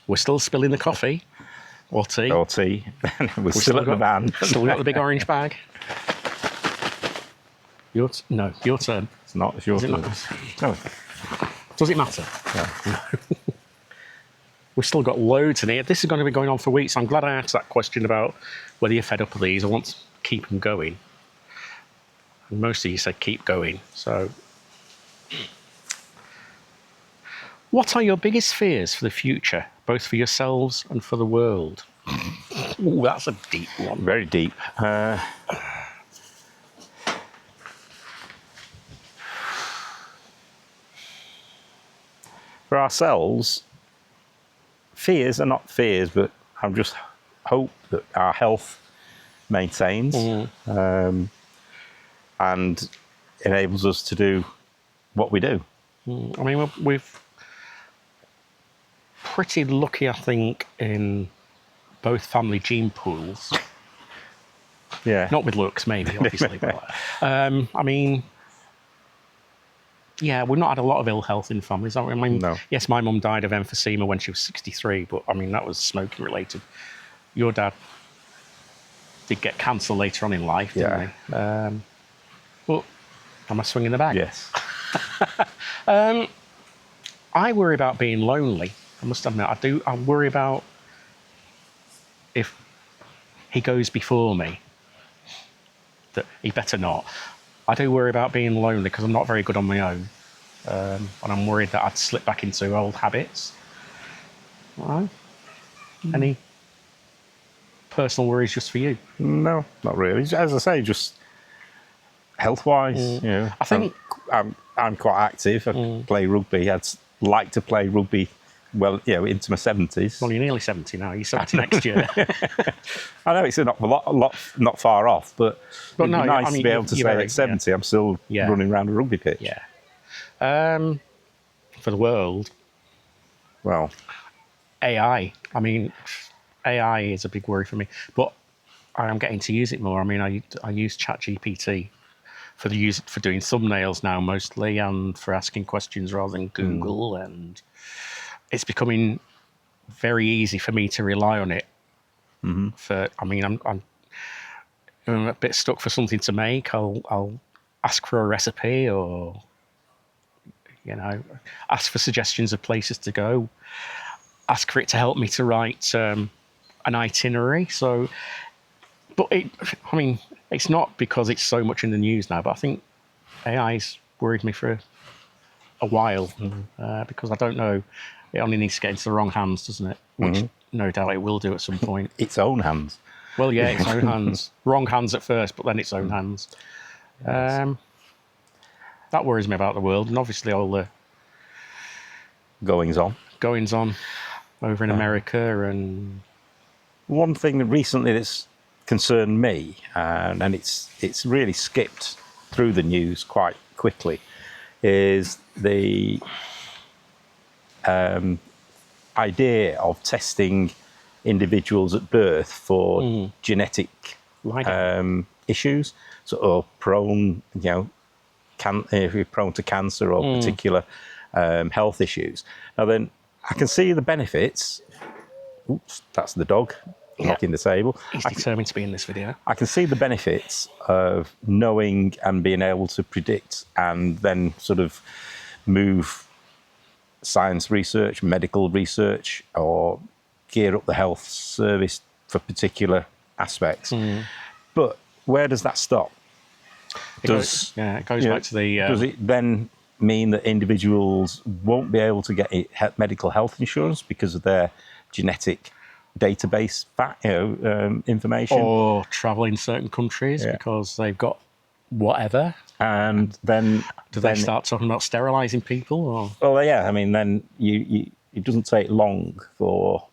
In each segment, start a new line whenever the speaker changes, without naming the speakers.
We're still spilling the coffee or tea.
Or tea. We're still at the van.
Still got the big orange bag. Your turn.
It's not. It's your turn. No.
Does it matter? No. We've still got loads in here. This is going to be going on for weeks. I'm glad I asked that question about whether you're fed up of these. I want to keep them going. And most of you said keep going. So, what are your biggest fears for the future, both for yourselves and for the world? Ooh, that's a deep one.
Very deep. For ourselves, fears are not fears, but I just hope that our health maintains and enables us to do what we do.
I mean, we've pretty lucky, I think, in both family gene pools.
Yeah.
Not with looks, maybe, obviously. But, I mean, yeah, we've not had a lot of ill health in families. I mean,
No.
Yes, my mum died of emphysema when she was 63, but I mean, that was smoking related. Your dad did get cancer later on in life, didn't he? But am I swinging the bag?
Yes.
I worry about being lonely. I must admit, I do. I worry about if he goes before me, that he better not. I do worry about being lonely because I'm not very good on my own. And I'm worried that I'd slip back into old habits. All right. Any personal worries just for you?
No, not really. As I say, just health-wise, you know.
I think
I'm quite active. I play rugby. I'd like to play rugby, well, you know, into my 70s.
Well, you're nearly 70 now. You're 70 next year.
I know it's not far off, but it'd
no,
be nice
I mean,
to be able to say at 70 I'm still running around a rugby pitch.
Yeah. For the world,
Well,
AI. I mean, AI is a big worry for me, but I am getting to use it more. I mean, I use ChatGPT for doing thumbnails now mostly, and for asking questions rather than Google, and it's becoming very easy for me to rely on it. I mean, I'm a bit stuck for something to make. I'll ask for a recipe, or ask for suggestions of places to go. Ask for it to help me to write an itinerary. So, but it's not because it's so much in the news now, but I think AI's worried me for a while because I don't know. It only needs to get into the wrong hands, doesn't it? Which no doubt it will do at some point.
its own hands.
Well, yeah, its own hands. Wrong hands at first, but then its own hands. Yes. That worries me about the world, and obviously all the
goings on
over in America. And
one thing that recently that's concerned me, and it's really skipped through the news quite quickly, is the idea of testing individuals at birth for genetic issues, sort of prone, if you're prone to cancer or particular health issues. Now then, I can see the benefits. Oops, that's the dog knocking the table.
He's determined to be in this video.
I can see the benefits of knowing and being able to predict and then sort of move science research, medical research, or gear up the health service for particular aspects. But where does that stop?
It goes back to the...
does it then mean that individuals won't be able to get medical health insurance because of their genetic database information?
Or travel in certain countries because they've got whatever?
And then...
Do they start talking about sterilising people? Or?
Well, yeah, I mean, then it doesn't take long or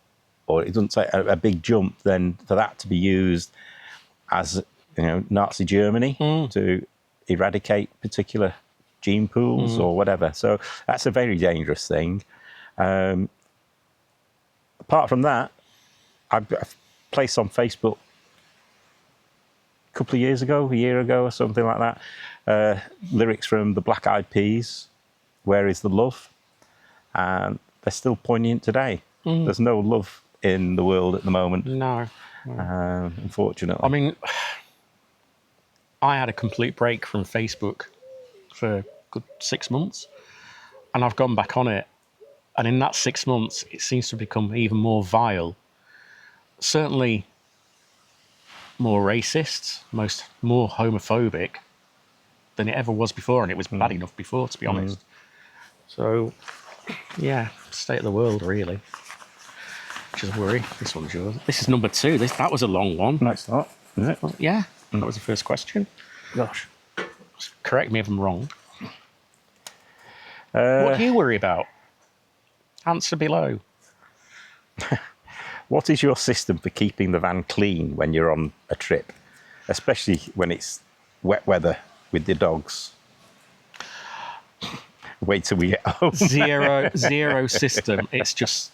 it doesn't take a big jump then for that to be used as, Nazi Germany to eradicate particular gene pools or whatever. So that's a very dangerous thing. Apart from that, I've placed on Facebook a couple of years ago, a year ago or something like that, lyrics from the Black Eyed Peas, Where Is the Love? And they're still poignant today. There's no love in the world at the moment,
No.
unfortunately.
I mean, I had a complete break from Facebook for a good 6 months, and I've gone back on it. And in that 6 months, it seems to become even more vile. Certainly more racist, more homophobic than it ever was before, and it was bad enough before, to be honest. So, yeah, state of the world, really. Which is a worry. This one's yours. This is number 2. That was a long one.
No, it's not, is it?
Well, yeah, that was the first question.
Gosh.
Correct me if I'm wrong. What do you worry about? Answer below.
What is your system for keeping the van clean when you're on a trip, especially when it's wet weather with the dogs? Wait till we get home.
Zero system. It's just,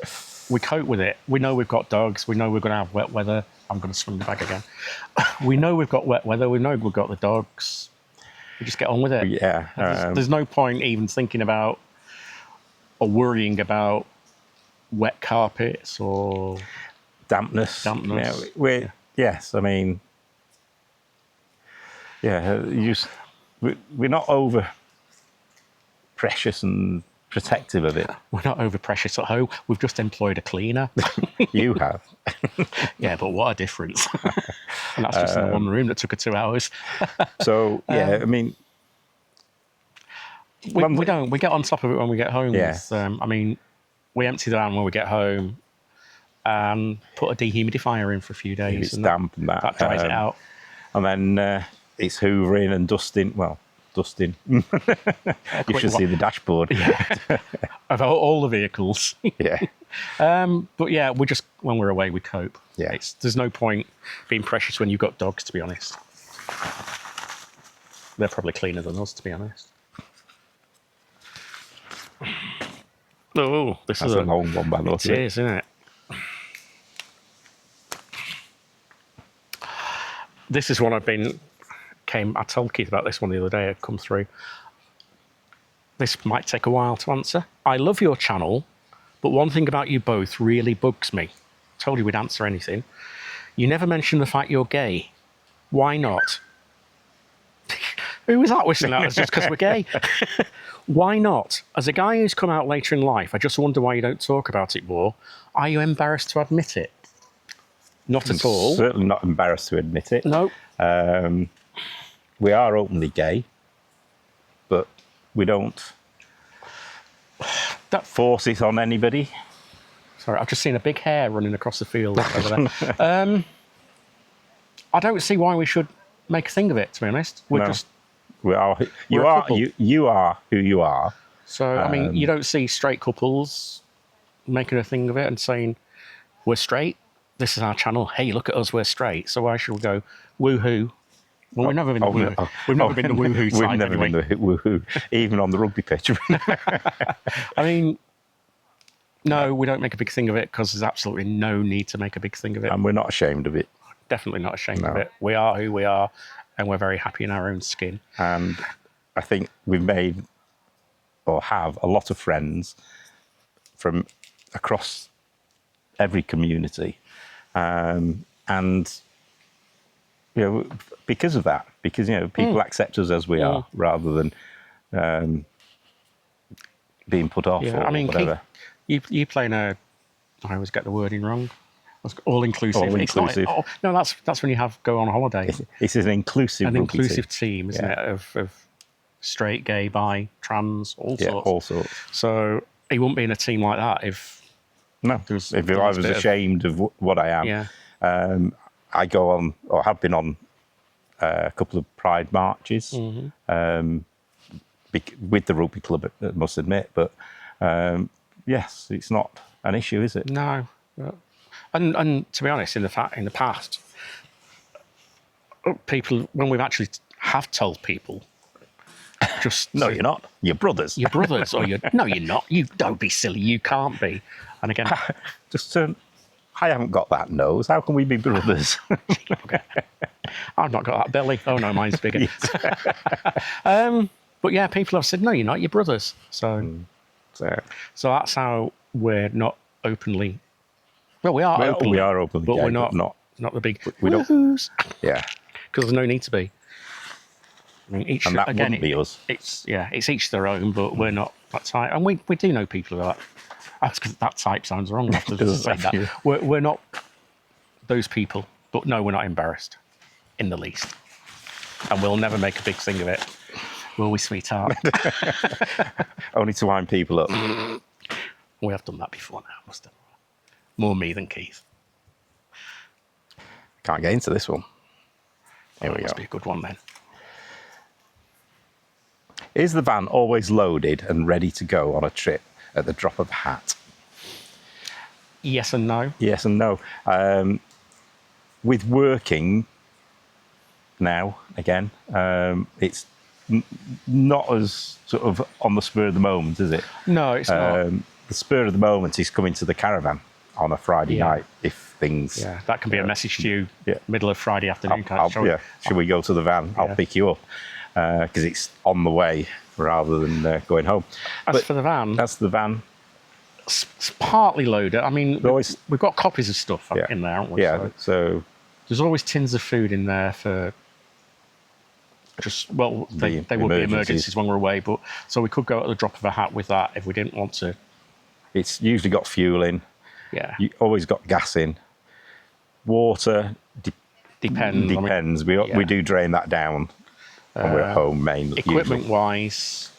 we cope with it. We know we've got dogs. We know we're going to have wet weather. I'm going to swing the bag again. We know we've got wet weather. We know we've got the dogs. We just get on with it.
Yeah.
There's no point even thinking about or worrying about wet carpets or
dampness. Yeah, yes, I mean, yeah, we're not over precious and protective of it.
We're not over precious at home. We've just employed a cleaner.
You have.
Yeah, but what a difference. And that's just in the one room that took her 2 hours.
So, yeah, I mean...
We don't. We get on top of it when we get home.
Yeah.
I mean, we empty the van when we get home and put a dehumidifier in for a few days.
If it's
and
damp and that
dries it out.
And then it's hoovering and dusting. Well, dusting. You should see the dashboard.
Yeah. Of all the vehicles.
Yeah.
But yeah, we just, when we're away, we cope.
Yeah.
There's no point being precious when you've got dogs, to be honest. They're probably cleaner than us, to be honest. Oh, this is
a long one, by the way.
It is, isn't it? This is one I told Keith about this one the other day. It come through. This might take a while to answer. I love your channel, but one thing about you both really bugs me. Told you we'd answer anything. You never mention the fact you're gay. Why not? Who was that whistling at us just because we're gay? Why not? As a guy who's come out later in life, I just wonder why you don't talk about it more. Are you embarrassed to admit it? Not at all.
Certainly not embarrassed to admit it.
No.
We are openly gay, but we don't force it on anybody.
Sorry, I've just seen a big hair running across the field over there. I don't see why we should make a thing of it, to be honest.
We are. You are who you are.
So, I mean, you don't see straight couples making a thing of it and saying, we're straight. This is our channel. Hey, look at us, we're straight. So why should we go woohoo? Well, we've never been the woohoo. We've never been the woohoo side.
We've never been the woohoo, even on the rugby pitch.
I mean, no, we don't make a big thing of it because there's absolutely no need to make a big thing of it.
And we're not ashamed of it.
Definitely not ashamed of it. We are who we are, and we're very happy in our own skin.
And I think we've made or have a lot of friends from across every community. And, you know, because of that, because, you know, people accept us as we are rather than being put off or whatever.
You play in I always get the wording wrong. All-inclusive.
All-inclusive.
No, that's when you go on holiday.
It's an inclusive
team, isn't it? Of straight, gay, bi, trans, all sorts.
All sorts.
So he wouldn't be in a team like that if...
No, if I was ashamed of what I am.
Yeah.
I go on, or have been on, a couple of Pride marches with the rugby club, I must admit. But yes, it's not an issue, is it?
No. And to be honest, in the past, people, when we've actually have told people, just
no, you're not. You're brothers.
You're brothers, or no, you're not. You don't be silly. You can't be. And again,
just I haven't got that nose. How can we be brothers?
Okay. I've not got that belly. Oh no, mine's bigger. But yeah, people have said, no, you're not. You're brothers. So that's how we're not openly Well, we are openly.
We are openly
but
gay,
we're not,
but not.
not the big
We don't.
woohoos.
Yeah,
Because there's no need to be. I mean,
and that wouldn't be us.
It's each their own, but we're not that type. And we do know people who are that. That's because that type sounds wrong after saying that. We're not those people, but no, we're not embarrassed in the least. And we'll never make a big thing of it, will we, sweetheart?
Only to wind people up.
We have done that before now, must have. More me than Keith.
Can't get into this one. Here we
Must
go.
be a good one then.
Is the van always loaded and ready to go on a trip at the drop of a hat?
Yes and no.
Yes and no. With working now, again, it's not as sort of on the spur of the moment, is it?
No, it's not.
The spur of the moment is coming to the caravan on a Friday
Yeah.
night if things...
Yeah, that can be a message to you
Yeah.
middle of Friday afternoon.
Should we go to the van? I'll pick you up. Because it's on the way rather than going home.
As for the van,
That's the van.
it's partly loaded. I mean,
Always-
we've got copies of stuff
Yeah.
in there, haven't we?
Yeah,
So
so
there's always tins of food in there for just, well, they would be
emergencies.
emergencies when we're away, but so we could go at the drop of a hat with that if we didn't want to.
it's usually got fuel in.
Yeah,
You always got gas in. Water
depends.
depends. We do drain that down when we're at home mainly.
Equipment-wise,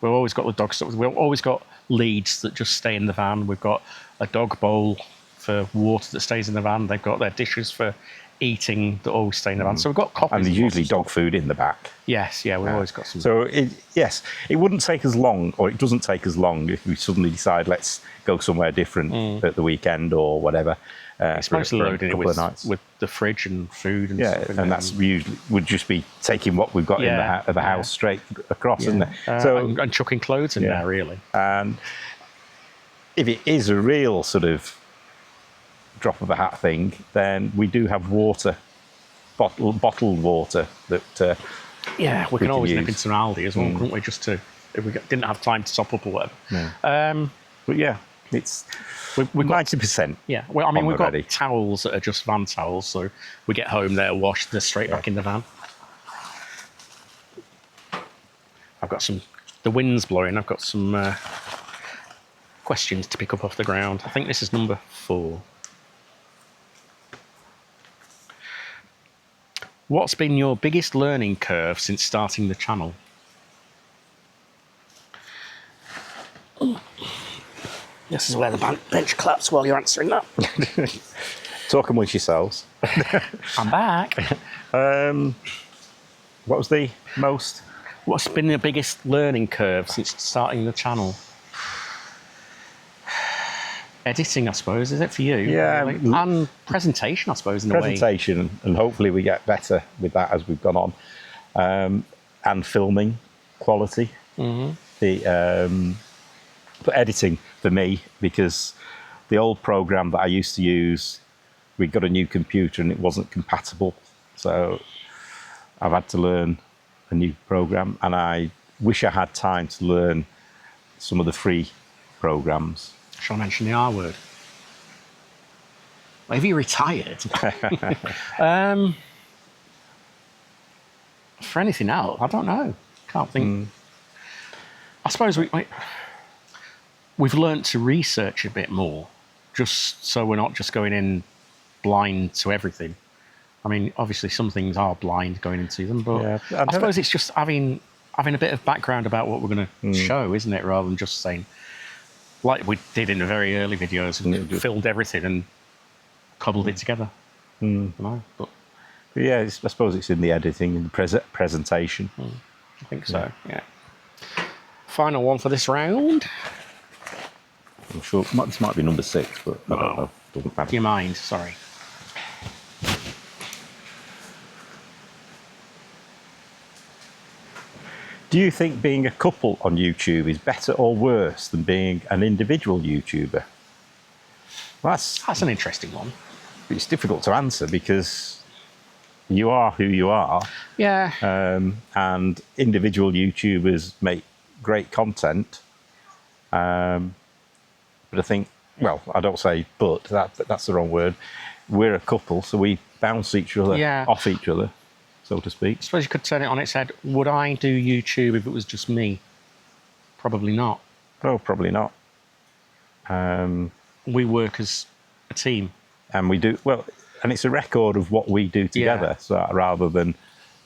we've always got the dog stuff. We've always got leads that just stay in the van. We've got a dog bowl for water that stays in the van. They've got their dishes for eating that always stay in the van. So we've got copies.
And there's
of
usually
lots of
dog food in the back.
stuff. Yes, yeah, we've always got some.
So, it wouldn't take as long, or it doesn't take as long if we suddenly decide let's go somewhere different at the weekend or whatever.
It's mostly
for a
loading it
couple of nights.
with the fridge and food and
Yeah,
stuff. in
and
there.
that's usually would just be taking what we've got in
Yeah,
the house straight across, isn't it?
and chucking clothes in
Yeah.
there, really.
And if it is a real sort of drop of a hat thing, then we do have water, bottled water that.
Yeah, we
can
can always nip
use.
into an Aldi as well, couldn't we? Just to, if we didn't have time to top up or whatever.
No. But yeah, it's
We've got
90%.
Yeah, well, I mean,
on
we've
the
got
ready.
towels that are just van towels, so we get home, they're washed, they're straight back in the van. I've got the wind's blowing, I've got some questions to pick up off the ground. I think this is number 4. What's been your biggest learning curve since starting the channel? This is where the bench claps while you're answering that.
Talk amongst yourselves.
I'm back.
What was the most?
What's been the biggest learning curve since starting the channel? Editing, I suppose, is it for you?
Yeah.
Really? And presentation, I suppose, in a way.
Presentation, and hopefully we get better with that as we've gone on. And filming quality. Mm-hmm. But editing for me, because the old program that I used to use, we got a new computer and it wasn't compatible. So I've had to learn a new program, and I wish I had time to learn some of the free programs.
Shall I mention the R word? Well, have you retired? For anything else, I don't know. Can't think. I suppose we've learnt to research a bit more, just so we're not just going in blind to everything. I mean, obviously some things are blind going into them, but
Yeah,
I suppose it's just having a bit of background about what we're going to show, isn't it? Rather than just saying, like we did in the very early videos, and filmed everything and cobbled it together. You know, but
Yeah, I suppose it's in the editing and the presentation.
I think so. Yeah. Final one for this round.
I'm sure this might be number 6, but I don't know. Doesn't matter.
Do you mind? Sorry.
Do you think being a couple on YouTube is better or worse than being an individual YouTuber? Well,
That's an interesting one.
it's difficult to answer because you are who you are,
Yeah.
and individual YouTubers make great content. But I think well, I don't say but, that's the wrong word. We're a couple, so we bounce each other
Yeah.
off each other, so to speak.
I suppose you could turn it on its head. Would I do YouTube if it was just me? Probably not.
Oh, probably not.
We work as a team.
And we do, well, and it's a record of what we do together,
Yeah.
so rather than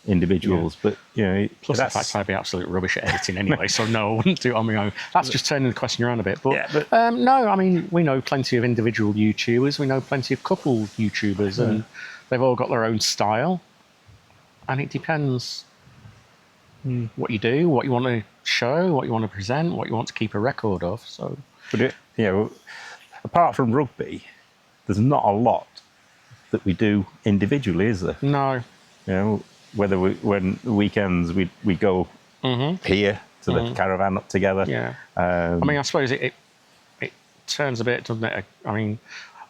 individuals.
Yeah.
But, you know,
Plus, the fact I'd be absolute rubbish at editing anyway, so no, I wouldn't do it on my own. That's just turning the question around a bit. But,
Yeah,
no, I mean, we know plenty of individual YouTubers. We know plenty of couple YouTubers, and they've all got their own style. And it depends what you do, what you want to show, what you want to present, what you want to keep a record of. So,
but you know, apart from rugby, there's not a lot that we do individually, is there?
no.
You know, when weekends we go here to the caravan up together.
Yeah. I mean, I suppose it turns a bit, doesn't it? I mean,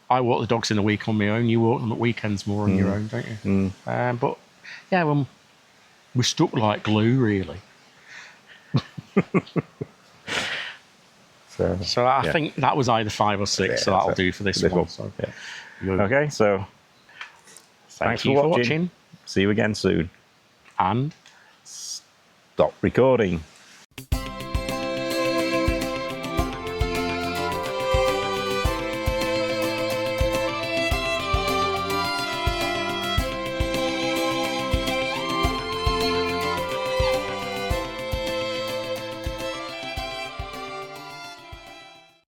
I walk the dogs in the week on my own. You walk them at weekends more on your own, don't you? But yeah, we're stuck like glue, really. So I think that was either 5 or 6.
Yeah,
so that'll
that's it.
do for this
This
one.
one.
So,
Yeah. Okay, so
thank
thanks
you
for
for
watching.
watching.
See you again soon.
And
Stop recording.